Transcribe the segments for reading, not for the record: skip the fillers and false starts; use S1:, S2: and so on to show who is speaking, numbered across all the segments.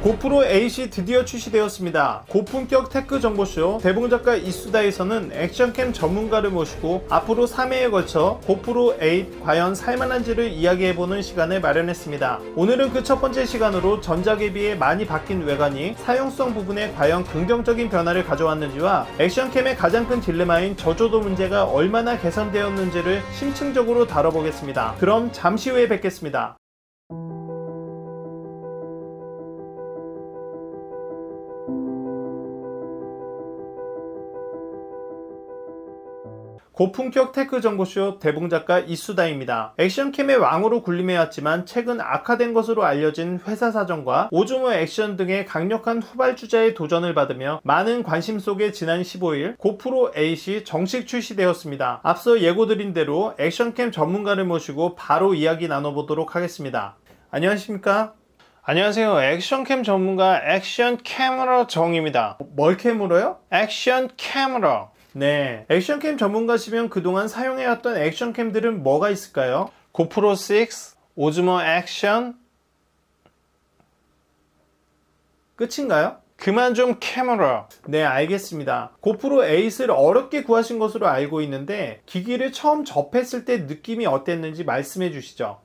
S1: 고프로 8이 드디어 출시되었습니다. 고품격 테크 정보쇼 대봉작가 이수다에서는 액션캠 전문가를 모시고 앞으로 3회에 걸쳐 고프로 8 과연 살만한지를 이야기해보는 시간을 마련했습니다. 오늘은 그 첫 번째 시간으로 전작에 비해 많이 바뀐 외관이 사용성 부분에 과연 긍정적인 변화를 가져왔는지와 액션캠의 가장 큰 딜레마인 저조도 문제가 얼마나 개선되었는지를 심층적으로 다뤄보겠습니다. 그럼 잠시 후에 뵙겠습니다. 고품격 테크 정보쇼 대봉작가 이수다입니다. 액션캠의 왕으로 군림해왔지만 최근 악화된 것으로 알려진 회사 사정과 오즈모 액션 등의 강력한 후발주자의 도전을 받으며 많은 관심 속에 지난 15일 고프로 8이 정식 출시되었습니다. 앞서 예고드린 대로 액션캠 전문가를 모시고 바로 이야기 나눠보도록 하겠습니다. 안녕하십니까? 안녕하세요. 액션캠 전문가 액션 캐머러 정입니다. 뭘 캐물어요? 액션 캐머러. 네, 액션캠 전문가시면 그동안 사용해왔던 액션캠들은 뭐가 있을까요? 고프로 6, 오즈모 액션 끝인가요? 그만 좀 캐머러. 네, 알겠습니다. 고프로 8을 어렵게 구하신 것으로 알고 있는데 기기를 처음 접했을 때 느낌이 어땠는지 말씀해 주시죠.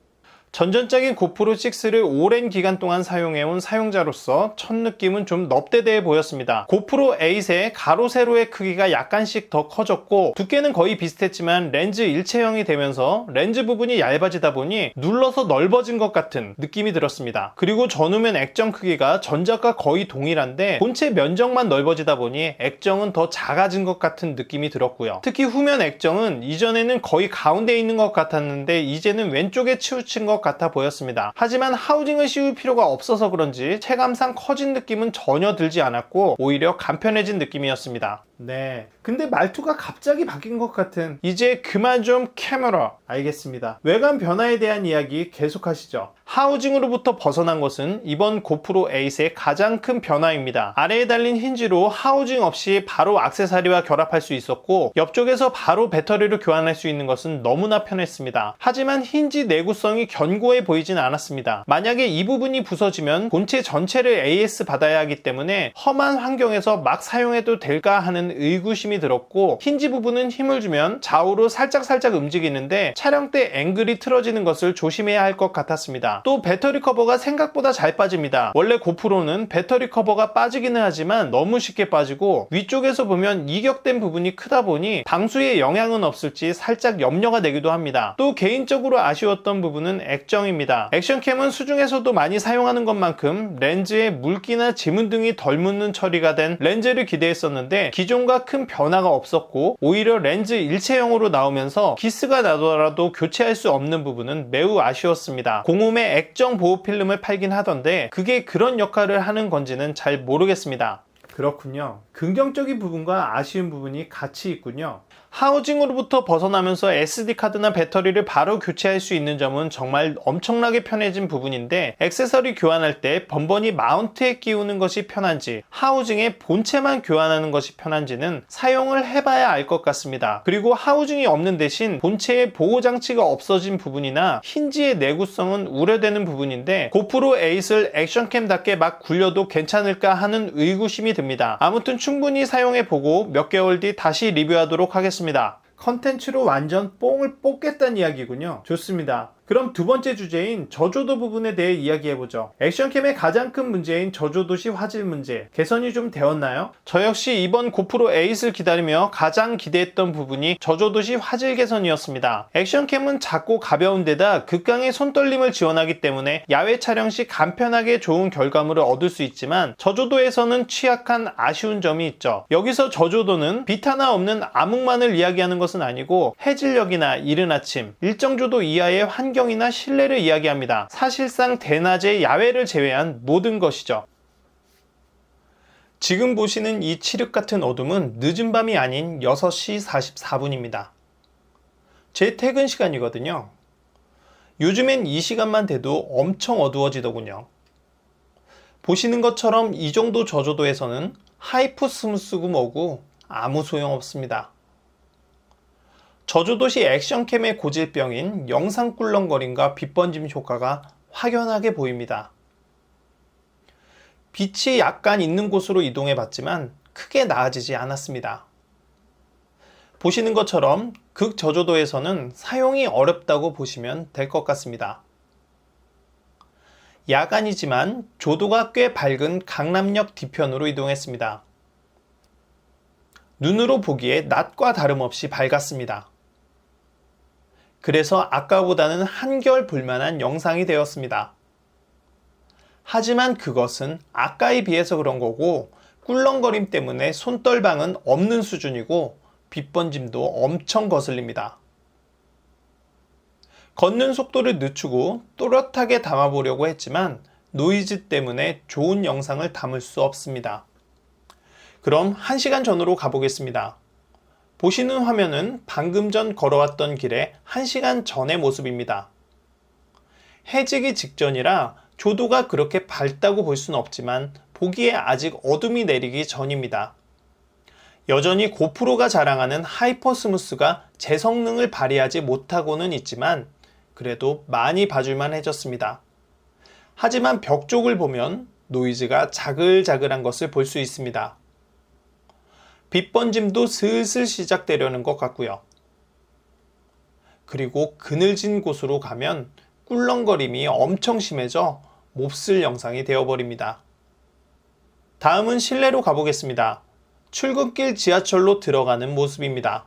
S1: 전전작인 고프로 6를 오랜 기간 동안 사용해온 사용자로서 첫 느낌은 좀 넙대대해 보였습니다. 고프로 8의 가로 세로의 크기가 약간씩 더 커졌고 두께는 거의 비슷했지만 렌즈 일체형이 되면서 렌즈 부분이 얇아지다 보니 눌러서 넓어진 것 같은 느낌이 들었습니다. 그리고 전후면 액정 크기가 전작과 거의 동일한데 본체 면적만 넓어지다 보니 액정은 더 작아진 것 같은 느낌이 들었고요. 특히 후면 액정은 이전에는 거의 가운데에 있는 것 같았는데 이제는 왼쪽에 치우친 것 같아 보였습니다. 하지만 하우징을 씌울 필요가 없어서 그런지 체감상 커진 느낌은 전혀 들지 않았고 오히려 간편해진 느낌이었습니다. 네, 근데 말투가 갑자기 바뀐 것 같은 이제 그만 좀 캐머러. 알겠습니다. 외관 변화에 대한 이야기 계속하시죠. 하우징으로부터 벗어난 것은 이번 고프로 8의 가장 큰 변화입니다. 아래에 달린 힌지로 하우징 없이 바로 액세서리와 결합할 수 있었고 옆쪽에서 바로 배터리를 교환할 수 있는 것은 너무나 편했습니다. 하지만 힌지 내구성이 견고해 보이진 않았습니다. 만약에 이 부분이 부서지면 본체 전체를 AS 받아야 하기 때문에 험한 환경에서 막 사용해도 될까 하는 의구심이 들었고 힌지 부분은 힘을 주면 좌우로 살짝 움직이는데 촬영 때 앵글이 틀어지는 것을 조심해야 할 것 같았습니다. 또 배터리 커버가 생각보다 잘 빠집니다. 원래 고프로는 배터리 커버가 빠지기는 하지만 너무 쉽게 빠지고 위쪽에서 보면 이격된 부분이 크다 보니 방수에 영향은 없을지 살짝 염려가 되기도 합니다. 또 개인적으로 아쉬웠던 부분은 액정입니다. 액션캠은 수중에서도 많이 사용하는 것만큼 렌즈에 물기나 지문 등이 덜 묻는 처리가 된 렌즈를 기대했었는데 기존과 큰 변화가 없었고 오히려 렌즈 일체형으로 나오면서 기스가 나더라도 교체할 수 없는 부분은 매우 아쉬웠습니다. 공홈에 액정 보호 필름을 팔긴 하던데 그게 그런 역할을 하는 건지는 잘 모르겠습니다. 그렇군요. 긍정적인 부분과 아쉬운 부분이 같이 있군요. 하우징으로부터 벗어나면서 SD카드나 배터리를 바로 교체할 수 있는 점은 정말 엄청나게 편해진 부분인데 액세서리 교환할 때 번번이 마운트에 끼우는 것이 편한지 하우징의 본체만 교환하는 것이 편한지는 사용을 해봐야 알 것 같습니다. 그리고 하우징이 없는 대신 본체의 보호장치가 없어진 부분이나 힌지의 내구성은 우려되는 부분인데 고프로 8을 액션캠답게 막 굴려도 괜찮을까 하는 의구심이 듭니다. 아무튼 충분히 사용해보고 몇 개월 뒤 다시 리뷰하도록 하겠습니다. 컨텐츠로 완전 뽕을 뽑겠다는 이야기군요. 좋습니다. 그럼 두 번째 주제인 저조도 부분에 대해 이야기해보죠. 액션캠의 가장 큰 문제인 저조도시 화질 문제 개선이 좀 되었나요? 저 역시 이번 고프로 8을 기다리며 가장 기대했던 부분이 저조도시 화질 개선이었습니다. 액션캠은 작고 가벼운 데다 극강의 손떨림을 지원하기 때문에 야외 촬영 시 간편하게 좋은 결과물을 얻을 수 있지만 저조도에서는 취약한 아쉬운 점이 있죠. 여기서 저조도는 빛 하나 없는 암흑만을 이야기하는 것은 아니고 해질녘이나 이른 아침, 일정 조도 이하의 환경이나 실내를 이야기합니다. 사실상 대낮의 야외를 제외한 모든 것이죠. 지금 보시는 이 칠흑 같은 어둠은 늦은 밤이 아닌 6시 44분입니다. 제 퇴근 시간이거든요. 요즘엔 이 시간만 돼도 엄청 어두워지더군요. 보시는 것처럼 이 정도 저조도에서는 하이퍼 스무스고 뭐고 아무 소용없습니다. 저조도시 액션캠의 고질병인 영상 꿀렁거림과 빛번짐 효과가 확연하게 보입니다. 빛이 약간 있는 곳으로 이동해 봤지만 크게 나아지지 않았습니다. 보시는 것처럼 극저조도에서는 사용이 어렵다고 보시면 될 것 같습니다. 야간이지만 조도가 꽤 밝은 강남역 뒤편으로 이동했습니다. 눈으로 보기에 낮과 다름없이 밝았습니다. 그래서 아까보다는 한결 볼만한 영상이 되었습니다. 하지만 그것은 아까에 비해서 그런 거고 꿀렁거림 때문에 손떨방은 없는 수준이고 빛번짐도 엄청 거슬립니다. 걷는 속도를 늦추고 또렷하게 담아보려고 했지만 노이즈 때문에 좋은 영상을 담을 수 없습니다. 그럼 1시간 전으로 가보겠습니다. 보시는 화면은 방금 전 걸어왔던 길의 1시간 전의 모습입니다. 해지기 직전이라 조도가 그렇게 밝다고 볼 수는 없지만 보기에 아직 어둠이 내리기 전입니다. 여전히 고프로가 자랑하는 하이퍼 스무스가 제 성능을 발휘하지 못하고는 있지만 그래도 많이 봐줄만 해졌습니다. 하지만 벽 쪽을 보면 노이즈가 자글자글한 것을 볼 수 있습니다. 빛번짐도 슬슬 시작되려는 것 같고요. 그리고 그늘진 곳으로 가면 꿀렁거림이 엄청 심해져 몹쓸 영상이 되어버립니다. 다음은 실내로 가보겠습니다. 출근길 지하철로 들어가는 모습입니다.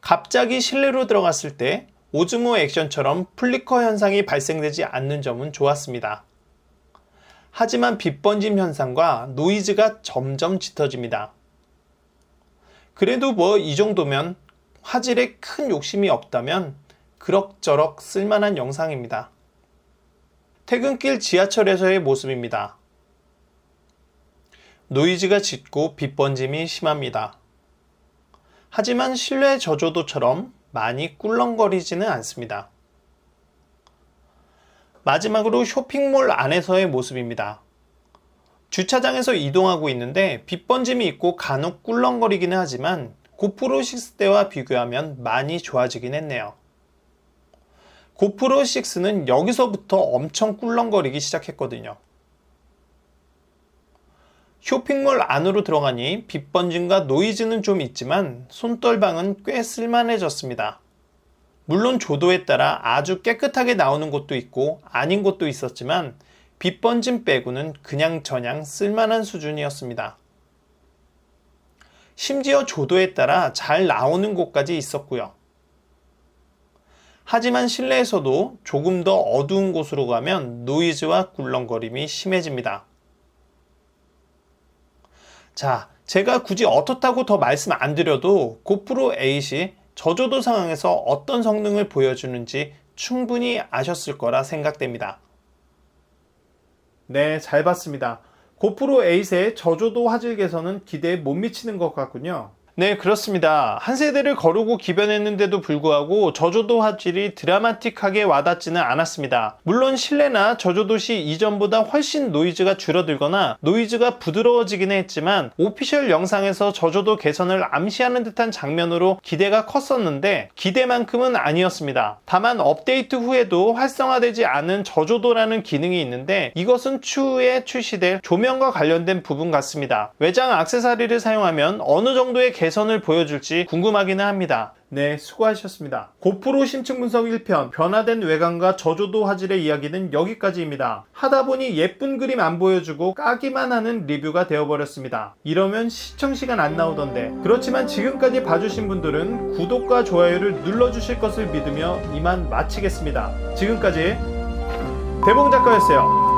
S1: 갑자기 실내로 들어갔을 때 오즈모 액션처럼 플리커 현상이 발생되지 않는 점은 좋았습니다. 하지만 빛번짐 현상과 노이즈가 점점 짙어집니다. 그래도 뭐 이 정도면 화질에 큰 욕심이 없다면 그럭저럭 쓸만한 영상입니다. 퇴근길 지하철에서의 모습입니다. 노이즈가 짙고 빛번짐이 심합니다. 하지만 실내 저조도처럼 많이 꿀렁거리지는 않습니다. 마지막으로 쇼핑몰 안에서의 모습입니다. 주차장에서 이동하고 있는데 빛번짐이 있고 간혹 꿀렁거리기는 하지만 고프로 6 때와 비교하면 많이 좋아지긴 했네요. 고프로 6는 여기서부터 엄청 꿀렁거리기 시작했거든요. 쇼핑몰 안으로 들어가니 빛번짐과 노이즈는 좀 있지만 손떨방은 꽤 쓸만해졌습니다. 물론 조도에 따라 아주 깨끗하게 나오는 곳도 있고 아닌 곳도 있었지만 빛번짐 빼고는 그냥저냥 쓸만한 수준이었습니다. 심지어 조도에 따라 잘 나오는 곳까지 있었고요. 하지만 실내에서도 조금 더 어두운 곳으로 가면 노이즈와 꿀렁거림이 심해집니다. 자, 제가 굳이 어떻다고 더 말씀 안 드려도 고프로 8이 저조도 상황에서 어떤 성능을 보여주는지 충분히 아셨을 거라 생각됩니다. 네, 잘 봤습니다. 고프로 8의 저조도 화질 개선은 기대에 못 미치는 것 같군요. 네, 그렇습니다. 한 세대를 거르고 기변했는데도 불구하고 저조도 화질이 드라마틱하게 와닿지는 않았습니다. 물론 실내나 저조도 시 이전보다 훨씬 노이즈가 줄어들거나 노이즈가 부드러워지긴 했지만 오피셜 영상에서 저조도 개선을 암시하는 듯한 장면으로 기대가 컸었는데 기대만큼은 아니었습니다. 다만 업데이트 후에도 활성화되지 않은 저조도라는 기능이 있는데 이것은 추후에 출시될 조명과 관련된 부분 같습니다. 외장 액세서리를 사용하면 어느 정도의 개선을 보여줄지 궁금하기는 합니다. 네, 수고하셨습니다. 고프로 심층 분석 1편 변화된 외관과 저조도 화질의 이야기는 여기까지입니다. 하다보니 예쁜 그림 안 보여주고 까기만 하는 리뷰가 되어버렸습니다. 이러면 시청시간 안 나오던데. 그렇지만 지금까지 봐주신 분들은 구독과 좋아요를 눌러주실 것을 믿으며 이만 마치겠습니다. 지금까지 대봉작가였어요.